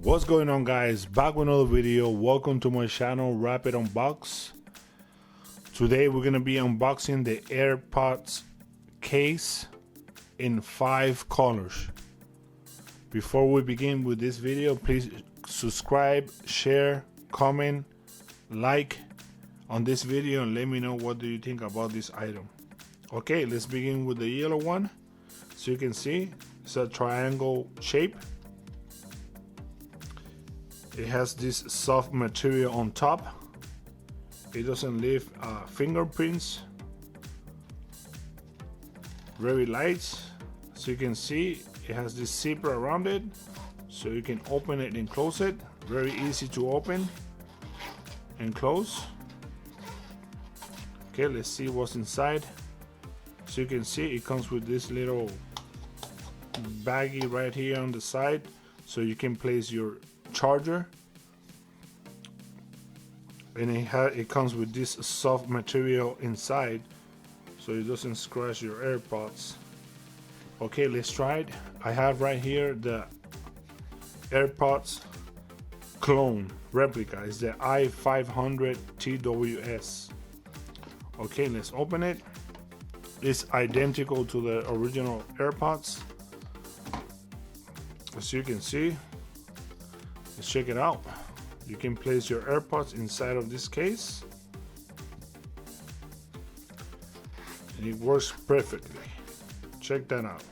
What's going on, guys? Back with another video. Welcome to my channel, Rapid Unbox. Today we're gonna be unboxing the AirPods case in 5 colors. Before we begin with this video, please subscribe, share, comment, like on this video, and let me know what do you think about this item. Okay, let's begin with the yellow one. So you can see it's a triangle shape. It has this soft material on top. It doesn't leave fingerprints. Very light. So you can see it has this zipper around it, so you can open it and close it. Very easy to open and close. Okay, let's see what's inside. So you can see it comes with this little baggie right here on the side, so you can place your charger, and it comes with this soft material inside, so it doesn't scratch your AirPods. Okay, let's try it. I have right here the AirPods clone replica. It's the i500 TWS. Okay, let's open it. It's identical to the original AirPods, as you can see. Let's check it out. You can place your AirPods inside of this case, and it works perfectly. Check that out.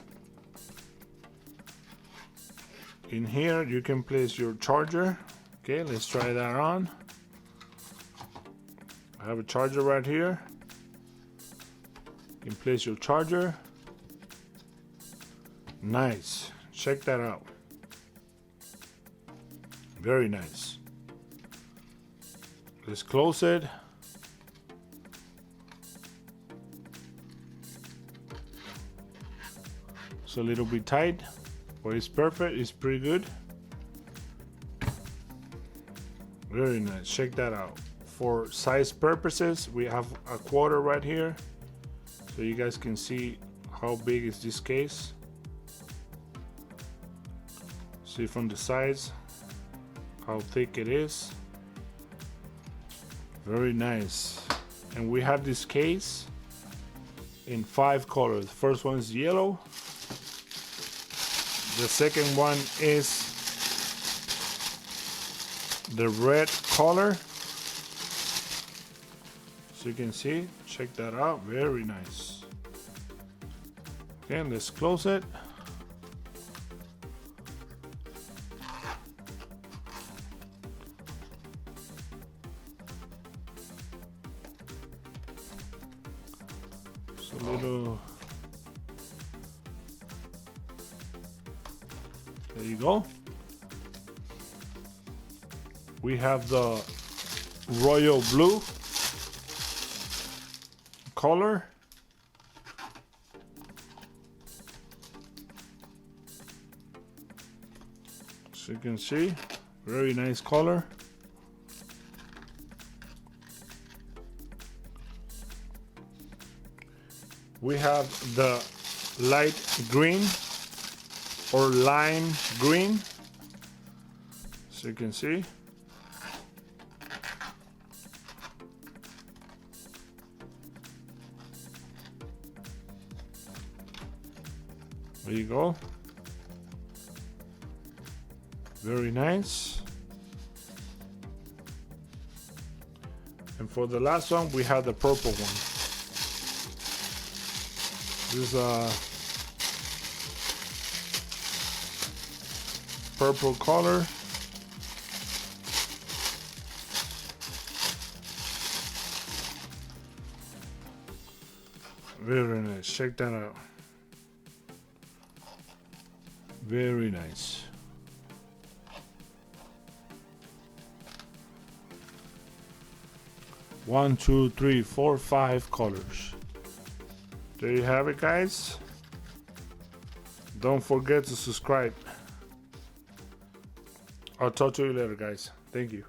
In here you can place your charger. Okay, let's try that on. I have a charger right here. You can place your charger. Nice. Check that out. Very nice. Let's close it. It's a little bit tight, but it's perfect. It's pretty good. Very nice. Check that out. For size purposes, we have a quarter right here, so you guys can see how big is this case. See from the sides how thick it is. Very nice. And we have this case in 5 colors. The first one is yellow. The second one is the red color. So you can see, check that out. Very nice. Okay, let's close it. A little, there you go. We have the royal blue color. So you can see, very nice color. We have the light green or lime green, so you can see. There you go. Very nice. And for the last one, we have the purple one. This is a purple color. Very nice. Check that out. Very nice. One, two, three, four, 5 colors. There you have it, guys. Don't forget to subscribe. I'll talk to you later, guys. Thank you.